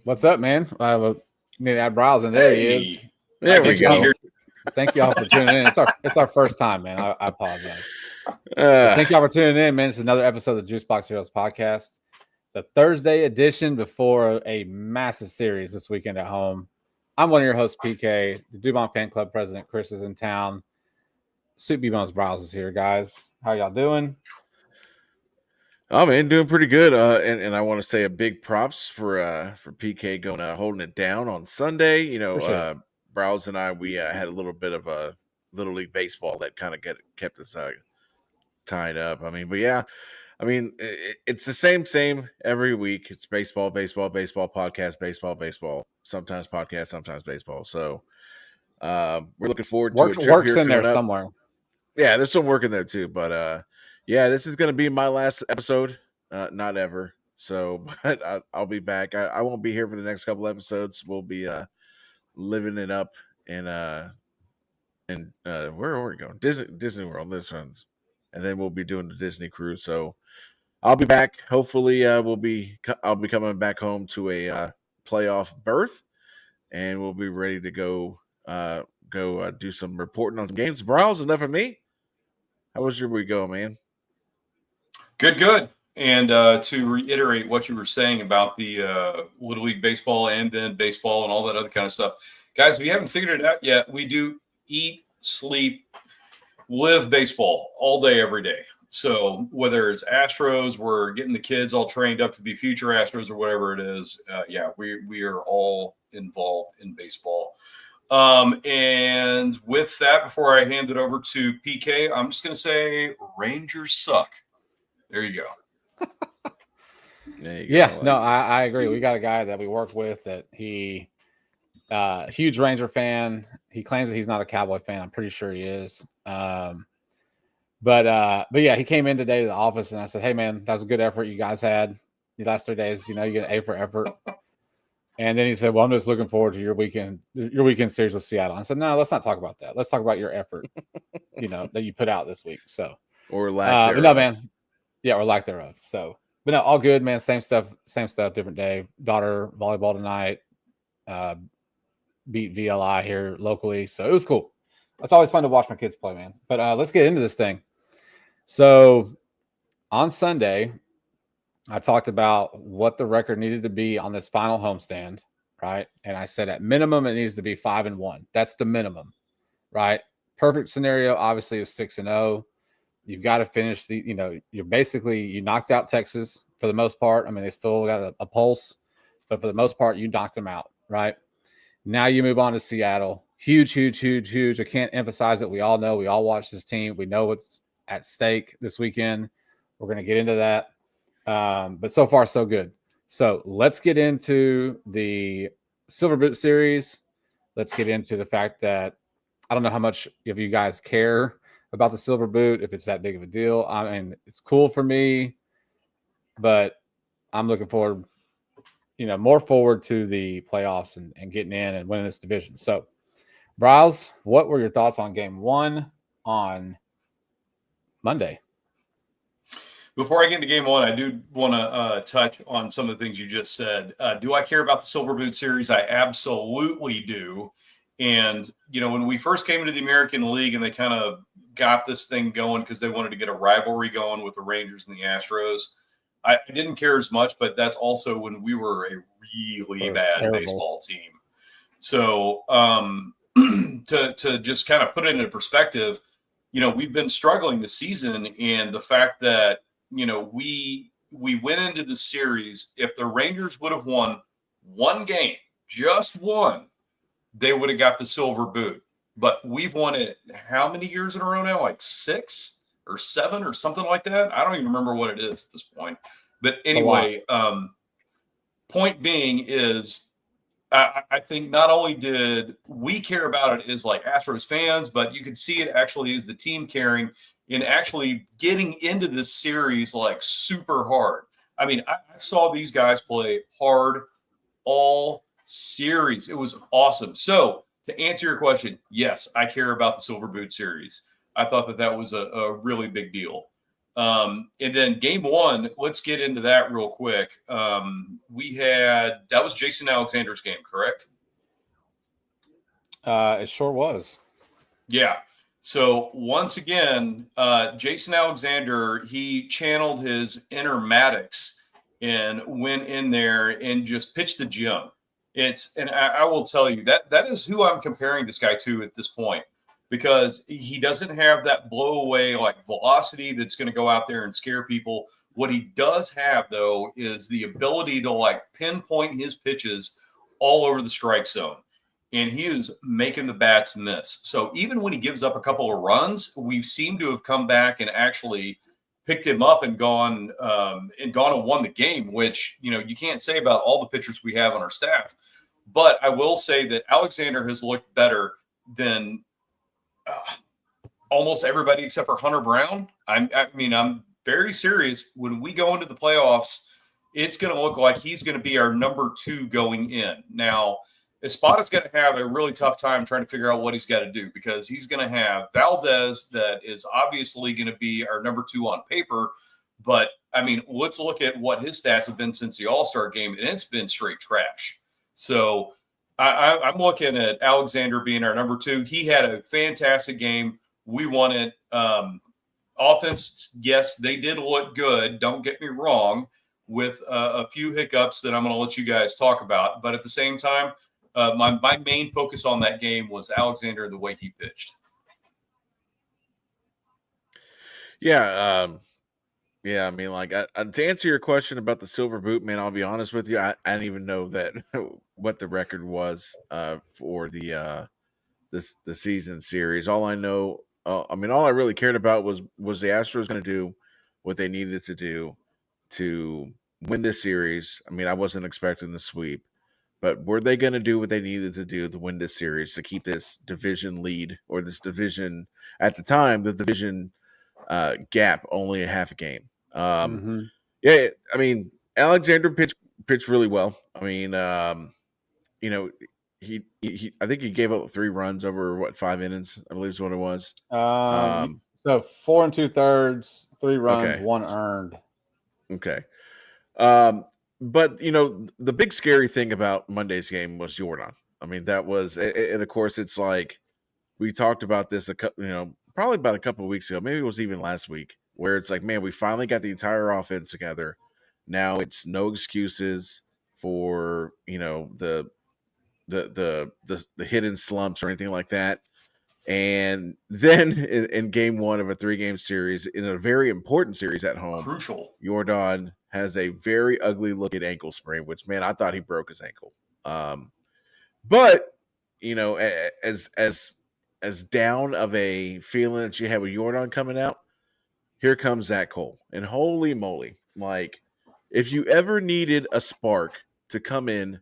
What's up, man? Need to add Browse in. There he is. There we go. Thank y'all for tuning in. It's our first time, man. I apologize. Thank y'all for tuning in, man. It's another episode of the Juice Box Heroes podcast, the Thursday edition before a massive series this weekend at home. I'm one of your hosts, PK. The Dubon Fan Club president, Chris, is in town. Sweet B-Bones Browse is here, guys. How y'all doing? Oh man, doing pretty good. And I want to say a big props for PK going holding it down on Sunday. You know, Browse and I we had a little bit of a little league baseball that kind of kept us tied up. I mean, but yeah, I mean it's the same every week. It's baseball, podcast, baseball. Sometimes podcast, sometimes baseball. So we're looking forward to a trip works here in there up. somewhere. Yeah, there's some work in there too, but yeah, this is going to be my last episode, not ever. So, but I'll be back. I won't be here for the next couple episodes. We'll be living it up in where are we going? Disney World this runs, and then we'll be doing the Disney cruise. So, I'll be back. Hopefully, I'll be coming back home to a playoff berth, and we'll be ready to go do some reporting on some games. Browse, enough of me. How was your week going, man? Good. And to reiterate what you were saying about the Little League baseball and then baseball and all that other kind of stuff. Guys, if you haven't figured it out yet, we do eat, sleep, live baseball all day, every day. So whether it's Astros, we're getting the kids all trained up to be future Astros or whatever it is. We are all involved in baseball. And with that, before I hand it over to PK, I'm just going to say Rangers suck. There you go. I agree. We got a guy that we work with that he huge Ranger fan. He claims that he's not a Cowboy fan. I'm pretty sure he is. But yeah, he came in today to the office and I said, "Hey man, that was a good effort you guys had the last 3 days. You know, you get an A for effort." And then he said, "Well, I'm just looking forward to your weekend series with Seattle." I said, "No, let's not talk about that. Let's talk about your effort, that you put out this week." So, or lack thereof. No, man. Yeah, or lack thereof. So, but no, all good, man. Same stuff, different day. Daughter volleyball tonight. Beat VLI here locally. So it was cool. It's always fun to watch my kids play, man. But let's get into this thing. So on Sunday, I talked about what the record needed to be on this final homestand, right? And I said at minimum it needs to be 5-1. That's the minimum, right? Perfect scenario obviously is 6-0. You've got to finish you knocked out Texas for the most part. I mean, they still got a pulse, but for the most part, you knocked them out, right? Now you move on to Seattle. Huge. I can't emphasize it. We all know, we all watch this team. We know what's at stake this weekend. We're going to get into that. But so far, so good. So let's get into the Silver Boot series. Let's get into the fact that I don't know how much of you guys care about the Silver Boot, if it's that big of a deal. I mean, it's cool for me, but I'm looking forward, more forward to the playoffs and getting in and winning this division. So, Browse, what were your thoughts on game one on Monday? Before I get into game one, I do want to touch on some of the things you just said. Do I care about the Silver Boot series? I absolutely do. And, when we first came into the American League and they kind of got this thing going because they wanted to get a rivalry going with the Rangers and the Astros, I didn't care as much, but that's also when we were a really bad baseball team. So to just kind of put it into perspective, we've been struggling this season, and the fact that, we went into the series, if the Rangers would have won one game, just one, they would have got the Silver Boot. But we've won it how many years in a row now? Like 6 or 7 or something like that. I don't even remember what it is at this point. But anyway, point being is I think not only did we care about it as like Astros fans, but you could see it actually as the team caring in actually getting into this series like super hard. I mean, I saw these guys play hard all series. It was awesome. So to answer your question, yes, I care about the Silver Boot series. I thought that was a really big deal. And then game one, let's get into that real quick. That was Jason Alexander's game, correct? It sure was. Yeah. So once again, Jason Alexander, he channeled his inner Maddox and went in there and just pitched the gym. And I will tell you that is who I'm comparing this guy to at this point, because he doesn't have that blow away like velocity that's going to go out there and scare people. What he does have though is the ability to like pinpoint his pitches all over the strike zone, and he is making the bats miss. So even when he gives up a couple of runs, we've seemed to have come back and actually picked him up and gone and won the game, which, you know, you can't say about all the pitchers we have on our staff. But I will say that Alexander has looked better than almost everybody except for Hunter Brown. I mean, I'm very serious. When we go into the playoffs, it's going to look like he's going to be our number 2 going in. Now, Espada's going to have a really tough time trying to figure out what he's got to do, because he's going to have Valdez that is obviously going to be our number 2 on paper. But, I mean, let's look at what his stats have been since the All-Star game, and it's been straight trash. So I'm looking at Alexander being our number 2. He had a fantastic game. We won it. Offense, yes, they did look good. Don't get me wrong, with a few hiccups that I'm going to let you guys talk about. But at the same time, my main focus on that game was Alexander and the way he pitched. Yeah. I mean, like, to answer your question about the silver boot, man, I'll be honest with you. I didn't even know that what the record was for the season series. All I know, I mean, all I really cared about was the Astros going to do what they needed to do to win this series. I mean, I wasn't expecting the sweep, but were they going to do what they needed to do to win this series, to keep this division lead, or this division at the time, the division gap only a half a game? Yeah, I mean, Alexander pitched really well. I mean, you know, he I think he gave up 3 runs over 5 innings, I believe is what it was. So 4 2/3, 3 runs, okay. 1 earned. Okay. But you know, the big scary thing about Monday's game was Yordan. I mean, that was, and of course, it's like we talked about this probably about a couple of weeks ago. Maybe it was even last week, where it's like, man, we finally got the entire offense together. Now it's no excuses for the hidden slumps or anything like that. And then in game 1 of a 3-game series, in a very important series at home, crucial, Yordan has a very ugly looking ankle sprain, which, man, I thought he broke his ankle. But as down of a feeling that you had with Yordan coming out, here comes Zach Cole, and holy moly, like, if you ever needed a spark to come in,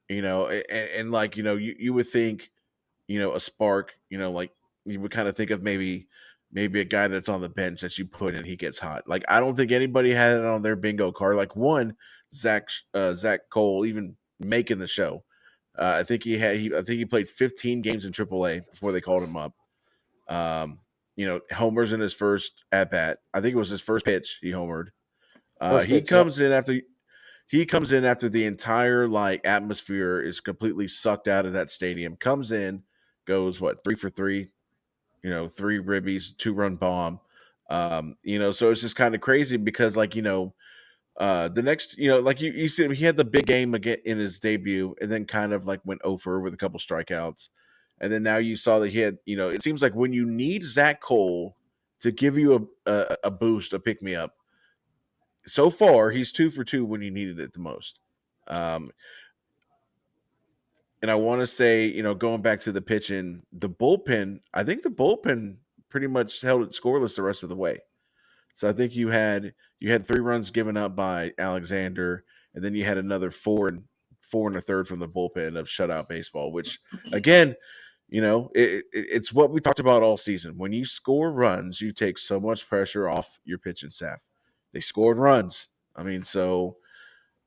and like, you would think, a spark, like, you would kind of think of maybe a guy that's on the bench that you put in, he gets hot. Like, I don't think anybody had it on their bingo card. Like, Zach Cole even making the show. I think he played 15 games in AAA before they called him up. Homers in his first at bat. I think it was his first pitch. He homered. He comes in after the entire like atmosphere is completely sucked out of that stadium. Comes in, goes 3 for 3, 3 ribbies, 2-run bomb. So it's just kind of crazy because, like, the next, like you see, he had the big game again in his debut, and then kind of like went over with a couple strikeouts. And then now you saw that he had, it seems like when you need Zach Cole to give you a boost, a pick me up, so far he's 2 for 2 when you needed it the most. And I want to say, going back to the pitching, the bullpen, I think the bullpen pretty much held it scoreless the rest of the way. So I think you had 3 runs given up by Alexander, and then you had another 4 and a third from the bullpen of shutout baseball, which, again, it's what we talked about all season. When you score runs, you take so much pressure off your pitching staff. They scored runs. I mean, so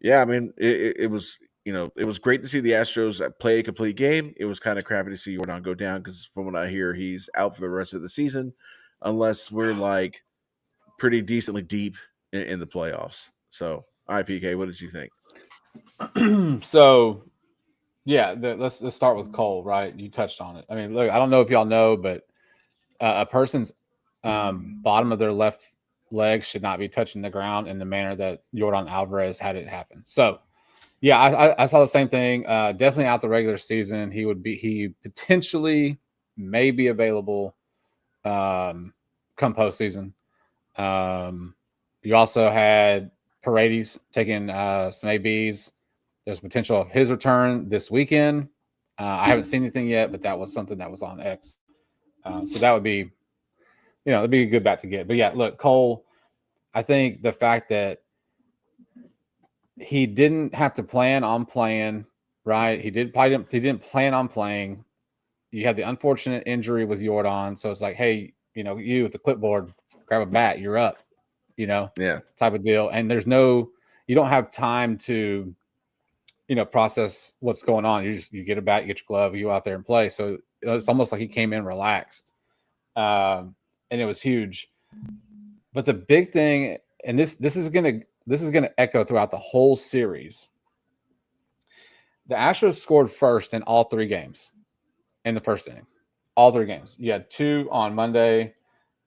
yeah, I mean, it was, it was great to see the Astros play a complete game. It was kind of crappy to see Yordan go down because, from what I hear, he's out for the rest of the season, unless we're like pretty decently deep in the playoffs. So, all right, PK, what did you think? So, yeah, let's start with Cole. Right, you touched on it. I mean, look, I don't know if y'all know, but a person's bottom of their left leg should not be touching the ground in the manner that Yordan Alvarez had it happen. So, yeah, I saw the same thing. Definitely out the regular season, he potentially may be available come postseason. You also had Paredes taking some ABs. There's potential of his return this weekend. I haven't seen anything yet, but that was something that was on X. So that would be, it'd be a good bat to get. But yeah, look, Cole, I think the fact that he didn't have to plan on playing, right? He didn't plan on playing. You had the unfortunate injury with Yordan, so it's like, hey, you with the clipboard, grab a bat, you're up, Yeah, type of deal. And you don't have time to, process what's going on. You get a bat, you get your glove, you go out there and play. So it's almost like he came in relaxed, and it was huge. But the big thing, and this is gonna echo throughout the whole series. The Astros scored first in all 3 games in the first inning. All 3 games. You had 2 on Monday,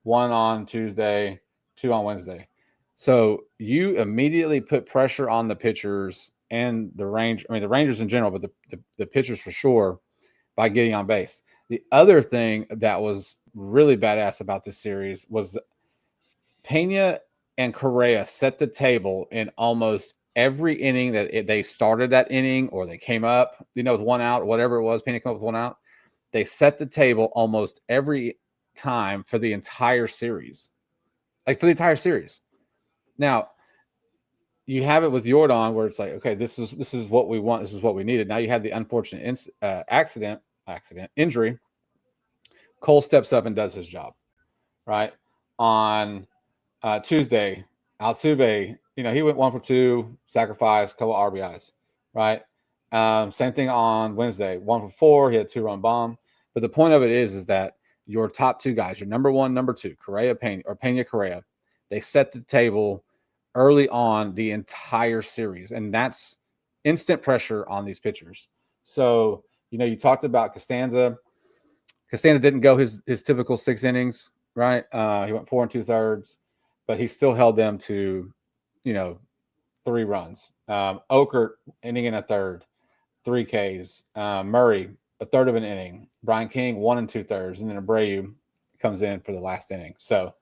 1 on Tuesday, 2 on Wednesday. So you immediately put pressure on the pitchers and the Rangers in general, but the pitchers for sure, by getting on base. The other thing that was really badass about this series was Pena and Correa set the table in almost every inning that they started that inning, or they came up, with 1 out, or whatever it was. Pena came up with 1 out. They set the table almost every time for the entire series. Like, for the entire series. Now, you have it with Yordan where it's like, okay, this is what we want. This is what we needed. Now you have the unfortunate injury. Cole steps up and does his job, right? On Tuesday, Altuve, he went 1 for 2, sacrifice, couple RBIs, right? Same thing on Wednesday, 1 for 4, he had 2-run bomb. But the point of it is that your top 2 guys, your number 1, number 2, Pena Correa, they set the table early on the entire series, and that's instant pressure on these pitchers. So, you talked about Costanza. Costanza didn't go his typical 6 innings, right? He went 4 2/3, but he still held them to, 3 runs. Okert, inning and a third, 3 Ks. Murray, a third of an inning. Brian King, 1 2/3, and then Abreu comes in for the last inning. So,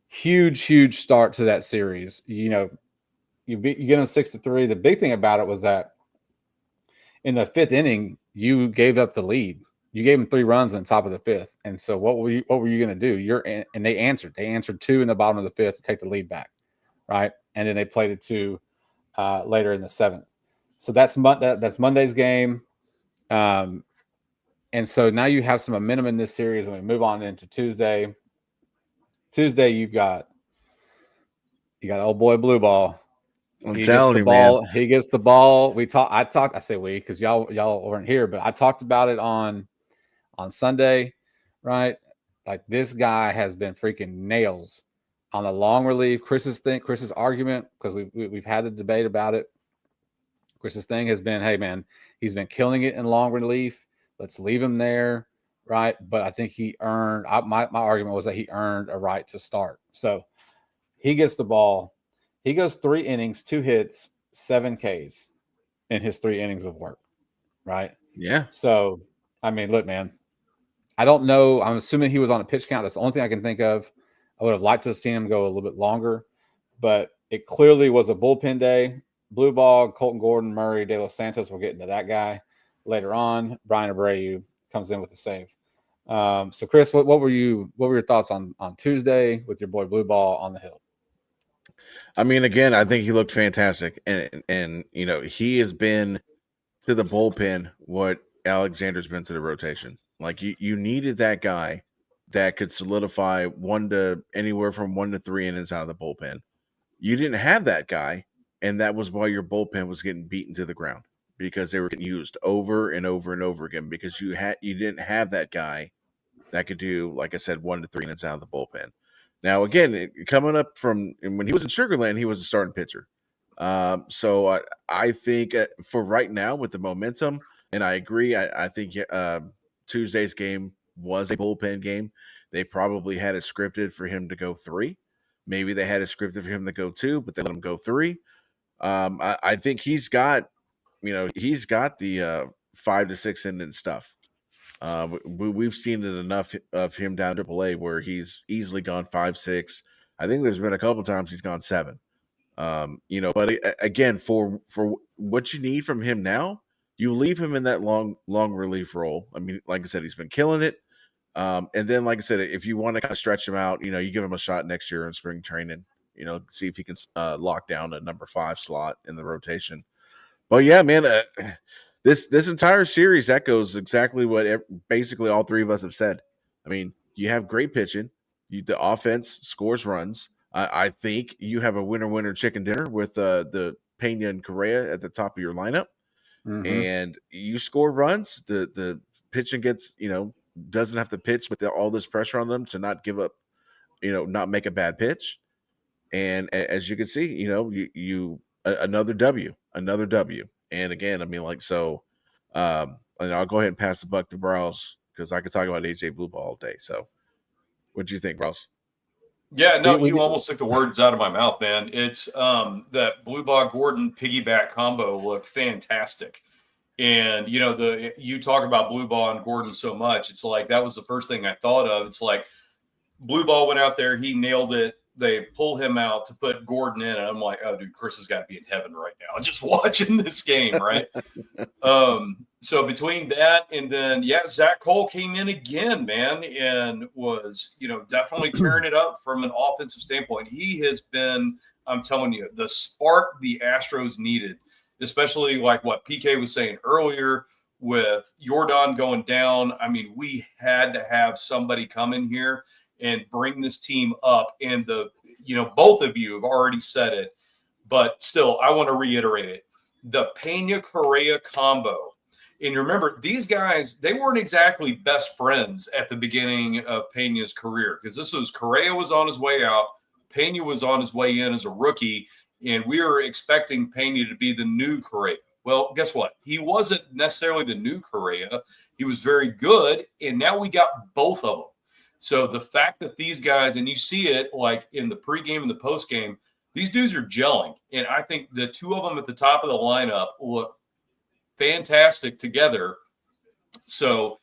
huge start to that series. You get them 6-3. The big thing about it was that in the 5th inning, you gave up the lead. You gave them 3 runs on top of the 5th. And so what were you going to do? And they answered. They answered 2 in the bottom of the 5th to take the lead back, right? And then they played it 2 later in the 7th. So that's Monday's game. And so now you have some momentum in this series, and we move on into Tuesday. Tuesday, you got old boy Blue Ball. He gets the ball. I say we, because y'all weren't here, but I talked about it on Sunday, right? Like, this guy has been freaking nails on the long relief. Chris's argument, because we've had the debate about it. Chris's thing has been, hey man, he's been killing it in long relief. Let's leave him there, right? But I think he earned. My argument was that he earned a right to start. So he gets the ball. He goes 3 innings, 2 hits, 7 Ks in his 3 innings of work, right? Yeah. So, I mean, look, man, I don't know. I'm assuming he was on a pitch count. That's the only thing I can think of. I would have liked to have seen him go a little bit longer, but it clearly was a bullpen day. Blue Ball, Colton Gordon, Murray, De Los Santos. We'll get into that guy later on. Brian Abreu comes in with the save. So, Chris, what were your thoughts on Tuesday with your boy Blue Ball on the hill? I mean, again, I think he looked fantastic, and he has been to the bullpen what Alexander's been to the rotation. Like, you needed that guy that could solidify anywhere from 1 to 3 innings out of the bullpen. You didn't have that guy, and that was why your bullpen was getting beaten to the ground, because they were getting used over and over and over again, because you didn't have that guy that could do, like I said, 1 to 3 innings out of the bullpen. Now, again, coming up from when he was in Sugarland, he was a starting pitcher. So I think for right now with the momentum, and I agree, I think Tuesday's game was a bullpen game. They probably had it scripted for him to go 3. Maybe they had it scripted for him to go 2, but they let him go 3. I think he's got the 5 to 6 inning stuff. We've seen it enough of him down AAA where he's easily gone 5, 6. I think there's been a couple times he's gone 7. But again, for what you need from him now, you leave him in that long relief role. I mean, like I said, he's been killing it. And then, like I said, if you want to kind of stretch him out, you give him a shot next year in spring training. See if he can lock down a number 5 slot in the rotation. But yeah, man, this entire series echoes exactly what basically all 3 of us have said. I mean, you have great pitching, the offense scores runs. I think you have a winner chicken dinner with the Pena and Correa at the top of your lineup, and you score runs. The pitching gets doesn't have to pitch with all this pressure on them to not give up, not make a bad pitch. And as you can see, you another W. And again, I mean, and I'll go ahead and pass the buck to Browse because I could talk about AJ Blue Ball all day. So, what do you think, Browse? Yeah, no, you almost took the words out of my mouth, man. It's that Blue Ball Gordon piggyback combo looked fantastic. And you talk about Blue Ball and Gordon so much. It's like that was the first thing I thought of. It's like Blue Ball went out there, he nailed it. They pull him out to put Gordon in, and I'm like, oh, dude, Chris has got to be in heaven right now, just watching this game, right? So between that and then, Zach Cole came in again, man, and was, definitely tearing it up from an offensive standpoint. He has been, I'm telling you, the spark the Astros needed, especially like what PK was saying earlier with Yordan going down. I mean, we had to have somebody come in here and bring this team up. And both of you have already said it, but still, I want to reiterate it. The Pena Correa combo. And remember, these guys, they weren't exactly best friends at the beginning of Pena's career because Correa was on his way out. Pena was on his way in as a rookie, and we were expecting Pena to be the new Correa. Well, guess what? He wasn't necessarily the new Correa. He was very good, and now we got both of them. So the fact that these guys, and you see it like in the pregame and the postgame, these dudes are gelling. And I think the 2 of them at the top of the lineup look fantastic together. So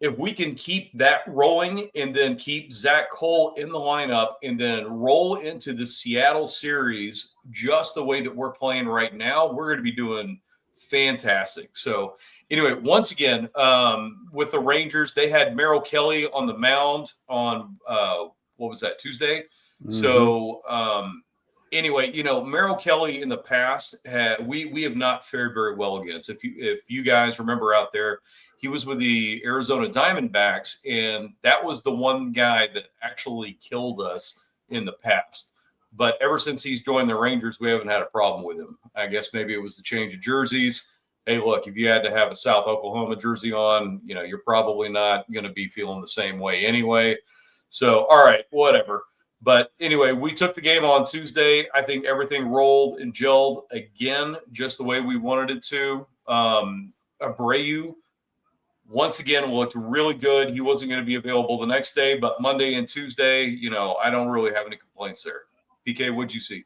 if we can keep that rolling and then keep Zach Cole in the lineup and then roll into the Seattle series just the way that we're playing right now, we're going to be doing fantastic. So anyway, once again, with the Rangers, they had Merrill Kelly on the mound on what was that, Tuesday? So anyway, Merrill Kelly in the past we have not fared very well against. If you guys remember out there, he was with the Arizona Diamondbacks, and that was the one guy that actually killed us in the past. But ever since he's joined the Rangers, we haven't had a problem with him. I guess maybe it was the change of jerseys. Hey, look, if you had to have a South Oklahoma jersey on, you're probably not going to be feeling the same way anyway. So, all right, whatever. But anyway, we took the game on Tuesday. I think everything rolled and gelled again, just the way we wanted it to. Abreu, once again, looked really good. He wasn't going to be available the next day, but Monday and Tuesday, I don't really have any complaints there. PK, what'd you see?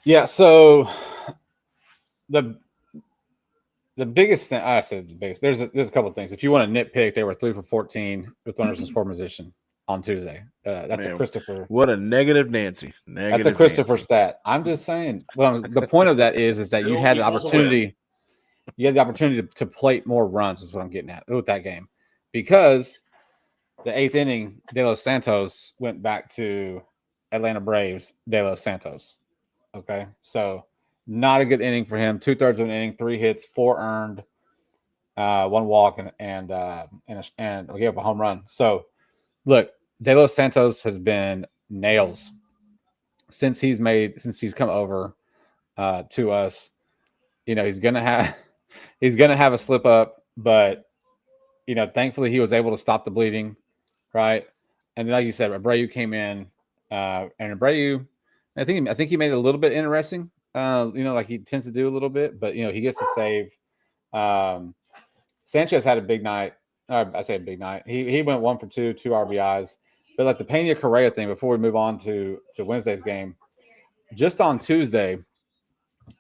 Yeah, so the biggest thing I said, the biggest. There's a couple of things. If you want to nitpick, they were 3 for 14 with runners in scoring position on Tuesday. That's a Christopher. What a negative Nancy. That's a Christopher stat. I'm just saying. Well, the point of that is that you had the opportunity. You had the opportunity to plate more runs. Is what I'm getting at with that game, because the 8th inning, De Los Santos went back to Atlanta Braves. De Los Santos. Okay, so not a good inning for him. 2/3 of an inning, 3 hits, 4 earned, 1 walk, and we have a home run. So, look, De Los Santos has been nails since he's come over to us. He's gonna have a slip up, but thankfully he was able to stop the bleeding, right? And like you said, Abreu came in And Abreu, I think he made it a little bit interesting. Like he tends to do a little bit, but he gets to save. Sanchez had a big night. I say a big night. He went 1 for 2, 2 RBIs. But like the Pena Correa thing, before we move on to Wednesday's game, just on Tuesday,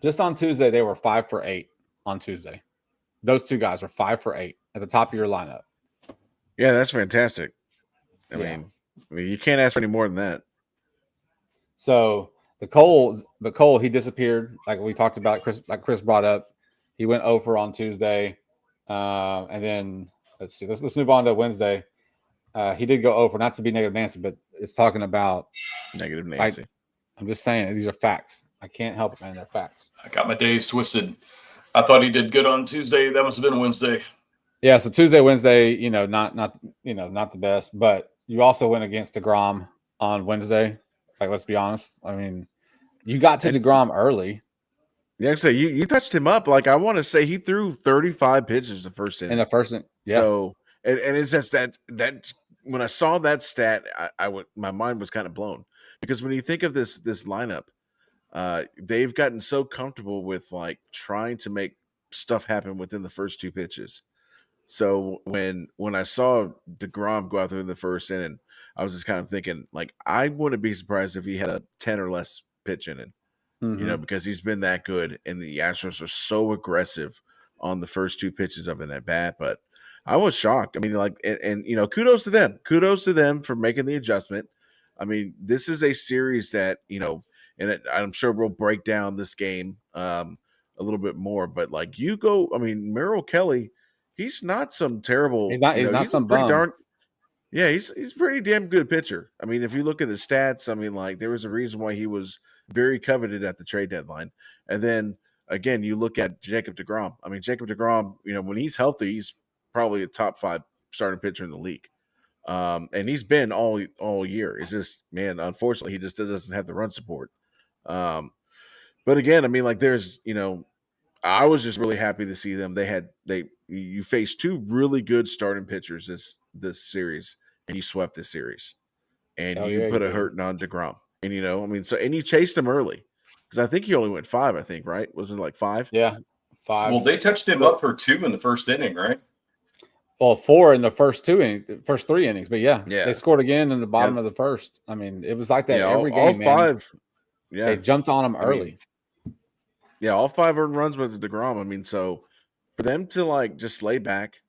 they were 5 for 8 on Tuesday. Those two guys are 5 for 8 at the top of your lineup. Yeah, that's fantastic. I mean, you can't ask for any more than that. So Cole, he disappeared, like we talked about. Chris brought up, he went over on Tuesday, and then let's see, let's move on to Wednesday. He did go over, not to be negative Nancy, but it's talking about negative Nancy. I'm just saying these are facts. I can't help it, man. They're facts. I got my days twisted. I thought he did good on Tuesday. That must have been Wednesday. Yeah, so Tuesday, Wednesday, not the best, but you also went against DeGrom on Wednesday. Like, let's be honest. I mean, you got to DeGrom early. Yeah, so you touched him up. Like, I want to say he threw 35 pitches the first inning. In the first inning, yeah. So, and it's just that when I saw that stat, my mind was kind of blown, because when you think of this lineup, they've gotten so comfortable with like trying to make stuff happen within the first 2 pitches. So when I saw DeGrom go out there in the first inning, I was just kind of thinking, like, I wouldn't be surprised if he had a 10 or less pitch inning, because he's been that good, and the Astros are so aggressive on the first 2 pitches of an at bat. But I was shocked. I mean, like, and kudos to them. Kudos to them for making the adjustment. I mean, this is a series that, and I'm sure we'll break down this game a little bit more, but like Merrill Kelly, he's not some terrible. He's not some pretty bum. Yeah, he's pretty damn good pitcher. I mean, if you look at the stats, I mean, like, there was a reason why he was very coveted at the trade deadline. And then again, you look at Jacob deGrom. I mean, Jacob deGrom, when he's healthy, he's probably a top 5 starting pitcher in the league. And he's been all year. It's just, man, unfortunately, he just doesn't have the run support. But again, I mean, like, there's, I was just really happy to see them. You faced 2 really good starting pitchers this series, and you swept this series, and put a hurting on DeGrom. And and you chased him early, because I think he only went 5. I think, right? Wasn't it like 5? Yeah, 5. Well, they touched him up for 2 in the first inning, right? Well, 4 in the first 3 innings, but they scored again in the bottom of the first. I mean, it was like that every game. All 5. Man. They jumped on him early. All 5 earned runs with DeGrom. I mean, so for them to like just lay back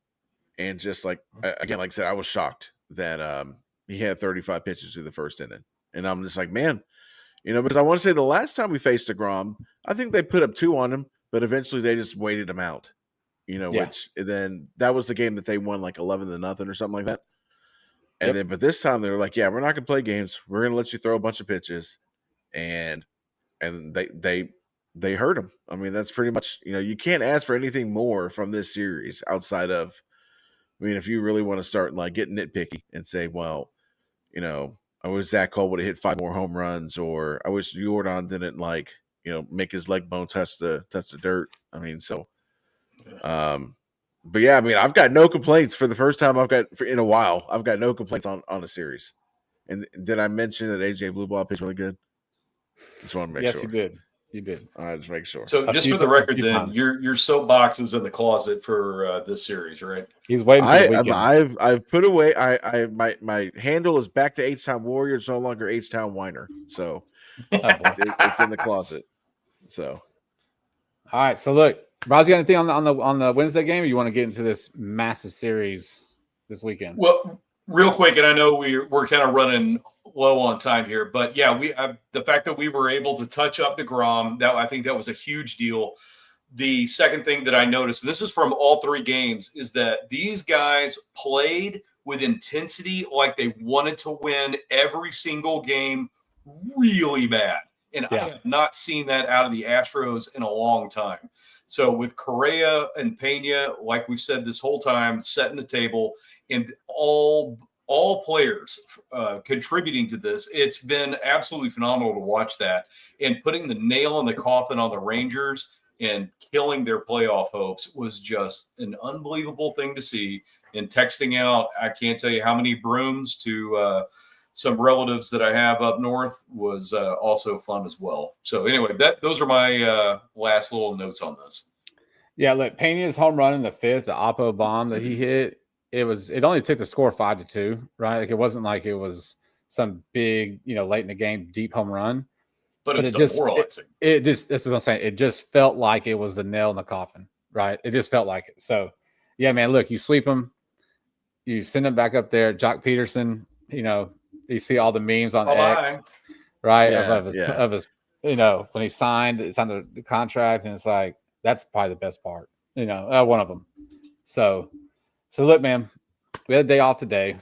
and just like, again, like I said, I was shocked that he had 35 pitches through the first inning, and I'm just like, man, because I want to say the last time we faced DeGrom, I think they put up 2 on him, but eventually they just waited him out. Which then that was the game that they won like 11-0 or something like that. And then, but this time they were like, yeah, we're not gonna play games. We're gonna let you throw a bunch of pitches, and they hurt him. I mean, that's pretty much, you can't ask for anything more from this series outside of, I mean, if you really want to start like getting nitpicky and say, well, I wish Zach Cole would have hit 5 more home runs, or I wish Yordan didn't make his leg bone touch the dirt. I mean, so, but yeah, I mean, I've got no complaints for the first time in a while. I've got no complaints on a series. And did I mention that AJ Blue Ball pitched really good? Just want to make sure. Yes, you did. You did. All right, just make sure. So just for the record, then your soapbox is in the closet for this series, right? He's waiting for the weekend. I've put away. My handle is back to H-Town Warrior. It's no longer H-Town Whiner. So it's in the closet. So All right. So look, Roz, you got anything on the Wednesday game, or you want to get into this massive series this weekend? Well, real quick, and I know we're kind of running low on time here, but yeah, the fact that we were able to touch up DeGrom, I think that was a huge deal. The second thing that I noticed, and this is from all 3 games, is that these guys played with intensity, like they wanted to win every single game really bad. And I have not seen that out of the Astros in a long time. So with Correa and Pena, like we've said this whole time, setting the table, and all players contributing to this, it's been absolutely phenomenal to watch that. And putting the nail in the coffin on the Rangers and killing their playoff hopes was just an unbelievable thing to see. And texting out, I can't tell you how many brooms to some relatives that I have up north was also fun as well. So anyway, those are my last little notes on this. Yeah, look, Pena's home run in the fifth, the Oppo bomb that he hit, it only took the score 5-2, right? Like it wasn't like it was some big, late in the game deep home run. But it was demoralizing. It just that's what I'm saying. It just felt like it was the nail in the coffin, right? It just felt like it. So yeah, man, look, you sweep them, you send them back up there. Jock Peterson, you see all the memes on X, right? Yeah, of his, when he signed the contract, and it's like that's probably the best part, one of them. So look, man, we had a day off today.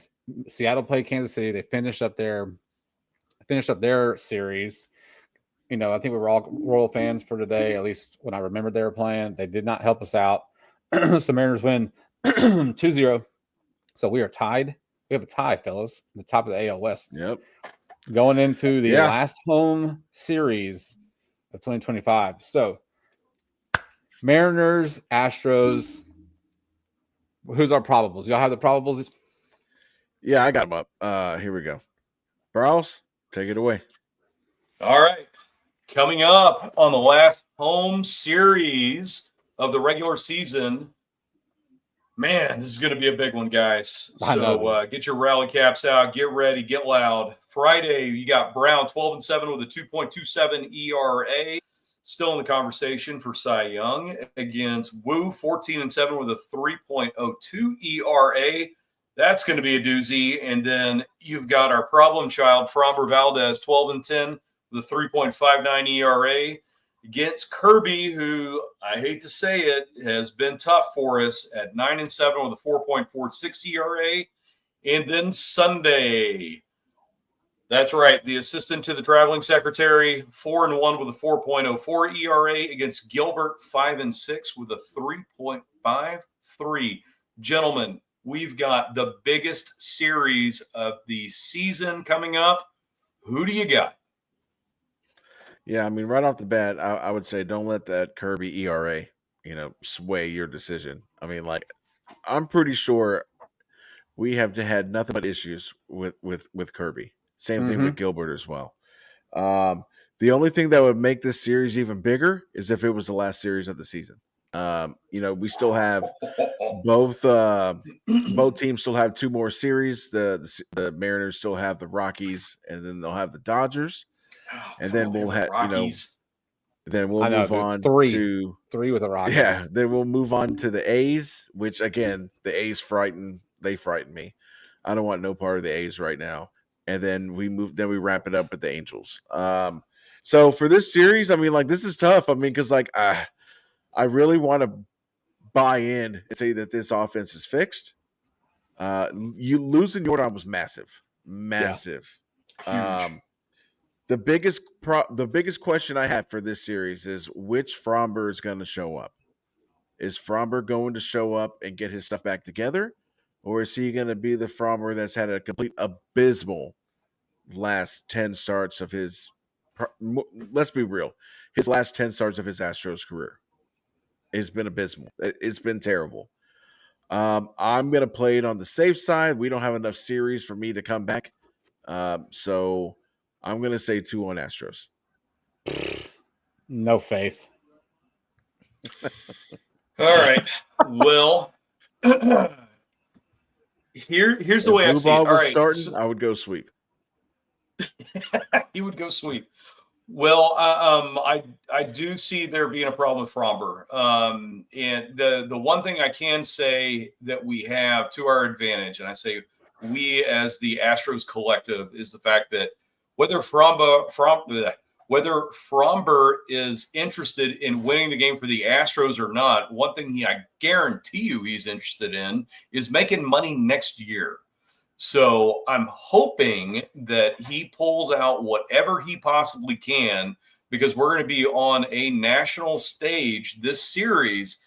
Seattle played Kansas City. They finished up their series. I think we were all Royal fans for today, at least when I remembered they were playing. They did not help us out. So Mariners win 2-0. So we are tied. We have a tie, fellas, the top of the AL West. Yep. Going into the last home series of 2025. So Mariners, Astros. Who's our probables? Y'all have the probables? Yeah, I got them up. Here we go. Browse, take it away. All right. Coming up on the last home series of the regular season. Man, this is going to be a big one, guys. So get your rally caps out, get ready, get loud. Friday, you got Brown 12-7 with a 2.27 ERA. Still in the conversation for Cy Young against Wu, 14-7 with a 3.02 ERA. That's going to be a doozy. And then you've got our problem child, Framber Valdez, 12-10 with a 3.59 ERA against Kirby, who I hate to say it, has been tough for us at 9-7 with a 4.46 ERA. And then Sunday, that's right, the assistant to the traveling secretary, 4-1 with a 4.04 ERA against Gilbert, 5-6 with a 3.53. Gentlemen, we've got the biggest series of the season coming up. Who do you got? Yeah, I mean, right off the bat, I would say don't let that Kirby ERA, sway your decision. I mean, like, I'm pretty sure we have had nothing but issues with Kirby. Same thing with Gilbert as well. The only thing that would make this series even bigger is if it was the last series of the season. We still have both teams still have two more series. The Mariners still have the Rockies, and then they'll have the Dodgers. And then we'll have then we'll move on to three with the Rockies. Yeah, then we'll move on to the A's, which again, the A's frighten me. I don't want no part of the A's right now. And then we wrap it up with the Angels. So for this series, I mean, like, this is tough. I mean, because like I really want to buy in and say that this offense is fixed. You losing Yordan was massive. Yeah. Huge. The biggest question I have for this series is which Framber is going to show up. Is Framber going to show up and get his stuff back together? Or is he going to be the Framber that's had a complete abysmal last 10 starts of his – let's be real. His last 10 starts of his Astros career. It's been abysmal. It's been terrible. I'm going to play it on the safe side. We don't have enough series for me to come back. So – I'm going to say 2 on Astros. No faith. All right. Well, here's the way I see it. All right. Starting, I would go sweep. He would go sweep. Well, I do see there being a problem with Framber. And the one thing I can say that we have to our advantage, and I say we as the Astros collective, is the fact that whether Framber is interested in winning the game for the Astros or not, one thing I guarantee you he's interested in is making money next year. So I'm hoping that he pulls out whatever he possibly can, because we're going to be on a national stage this series.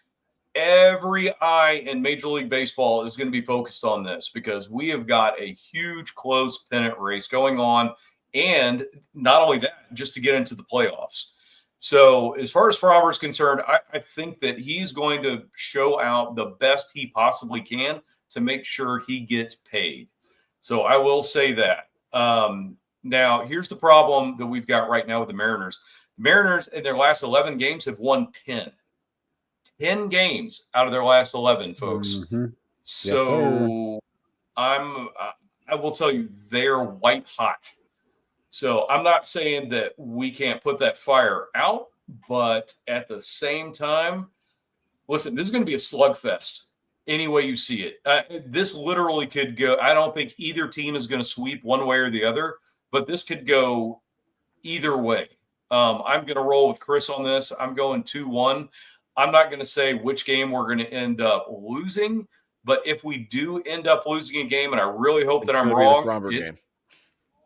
Every eye in Major League Baseball is going to be focused on this, because we have got a huge close pennant race going on. And not only that, just to get into the playoffs. So as far as Framber is concerned, I think that he's going to show out the best he possibly can to make sure he gets paid. So I will say that. Now, here's the problem that we've got right now with the Mariners. The Mariners, in their last 11 games, have won 10. 10 games out of their last 11, folks. Mm-hmm. So I will tell you, they're white hot. So I'm not saying that we can't put that fire out, but at the same time, listen, this is going to be a slugfest any way you see it. This literally could go. I don't think either team is going to sweep one way or the other, but this could go either way. I'm going to roll with Chris on this. I'm going 2-1. I'm not going to say which game we're going to end up losing, but if we do end up losing a game, and I really hope that I'm wrong,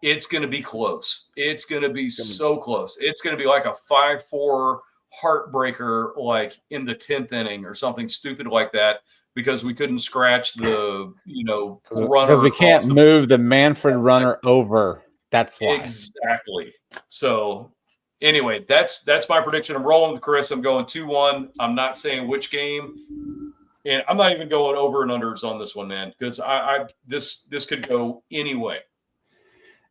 it's going to be close. It's going to be so close. It's going to be like a 5-4 heartbreaker, like in the 10th inning or something stupid like that, because we couldn't scratch the, runner. Because we can't move the Manfred runner over. That's why. Exactly. So anyway, that's my prediction. I'm rolling with Chris. I'm going 2-1. I'm not saying which game. And I'm not even going over and unders on this one, man, because this could go anyway.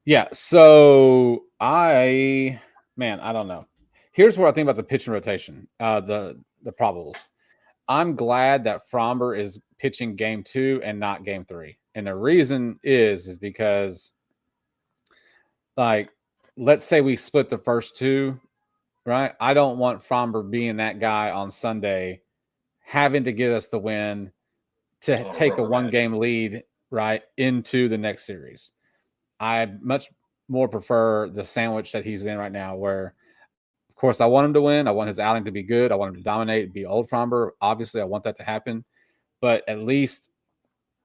Yeah. So I don't know. Here's what I think about the pitching rotation, the probables. I'm glad that Fromber is pitching game 2 and not game 3. And the reason is because, like, let's say we split the first 2, right? I don't want Fromber being that guy on Sunday having to get us the win to take a 1-game lead, right, into the next series. I much more prefer the sandwich that he's in right now, where, of course, I want him to win. I want his outing to be good. I want him to dominate, be old Fromber. Obviously, I want that to happen. But at least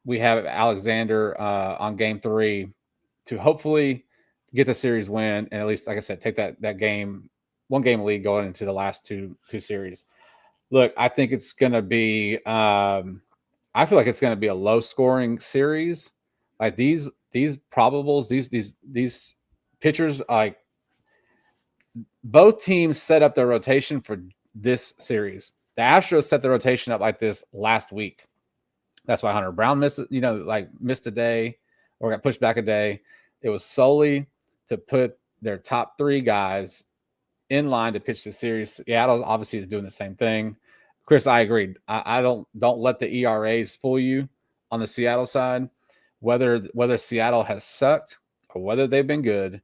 we have Alexander on game 3 to hopefully get the series win, and at least, like I said, take that game, 1-game lead going into the last two series. Look, I think it's going to be I feel like it's going to be a low-scoring series. Like these probables, these pitchers, like, both teams set up their rotation for this series. The Astros set the rotation up like this last week. That's why Hunter Brown missed a day or got pushed back a day. It was solely to put their top 3 guys in line to pitch the series. Seattle obviously is doing the same thing. Chris, I agree. I don't let the ERAs fool you on the Seattle side. Whether Seattle has sucked or whether they've been good,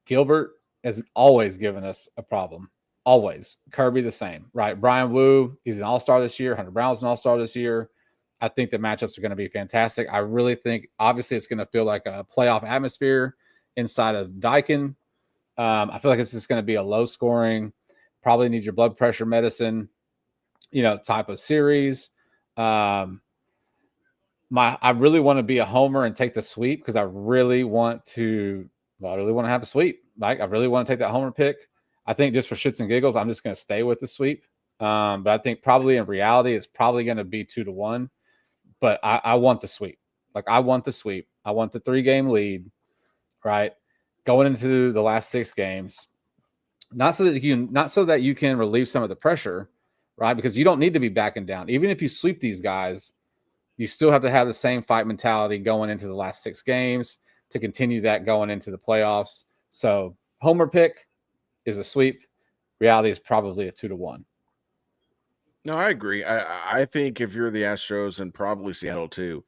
Gilbert has always given us a problem. Always. Kirby the same, right? Brian Wu, he's an all-star this year. Hunter Brown's an all-star this year. I think the matchups are going to be fantastic. I really think, obviously, it's going to feel like a playoff atmosphere inside of Daikin. I feel like it's just going to be a low-scoring, probably need your blood pressure medicine, type of series. I really want to be a homer and take the sweep because I really want to have a sweep. Like, I really want to take that homer pick. I think just for shits and giggles, I'm just going to stay with the sweep. But I think probably in reality, it's probably going to be 2-1. But I want the sweep. Like, I want the sweep. I want the 3-game lead, right? Going into the last 6 games. Not so that you can relieve some of the pressure, right? Because you don't need to be backing down. Even if you sweep these guys, you still have to have the same fight mentality going into the last 6 games to continue that going into the playoffs. So homer pick is a sweep. Reality is probably a 2-1. No, I agree. I think if you're the Astros and probably Seattle too,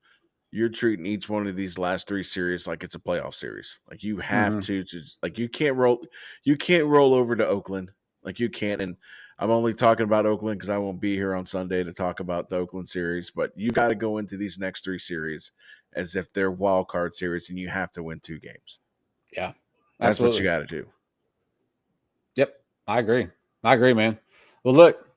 you're treating each one of these last 3 series like it's a playoff series. Like, you have to like, you can't roll over to Oakland. Like, you can't. And I'm only talking about Oakland because I won't be here on Sunday to talk about the Oakland series. But you got to go into these next 3 series as if they're wild card series, and you have to win 2 games. Yeah, that's what you got to do. Yep, I agree, man. Well, look,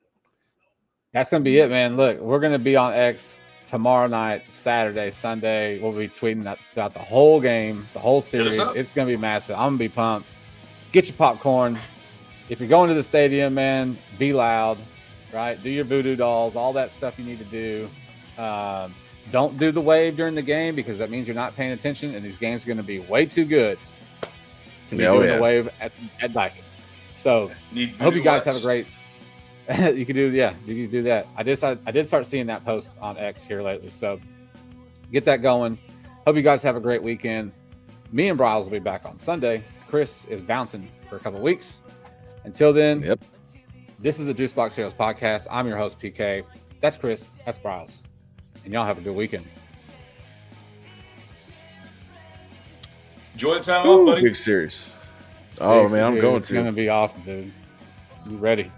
that's gonna be it, man. Look, we're gonna be on X tomorrow night, Saturday, Sunday. We'll be tweeting throughout the whole game, the whole series. It's gonna be massive. I'm gonna be pumped. Get your popcorn. If you're going to the stadium, man, be loud, right? Do your voodoo dolls, all that stuff you need to do. Don't do the wave during the game because that means you're not paying attention, and these games are going to be way too good to be doing the wave at Daikin. So I hope you guys have a great. You can do that. I did start seeing that post on X here lately, so get that going. Hope you guys have a great weekend. Me and Bryles will be back on Sunday. Chris is bouncing for a couple weeks. Until then, This is the Juicebox Heroes podcast. I'm your host, PK. That's Chris. That's Bryles. And y'all have a good weekend. Enjoy the time off, buddy. Big series. Oh, man, I'm going to. It's going to be awesome, dude. You ready?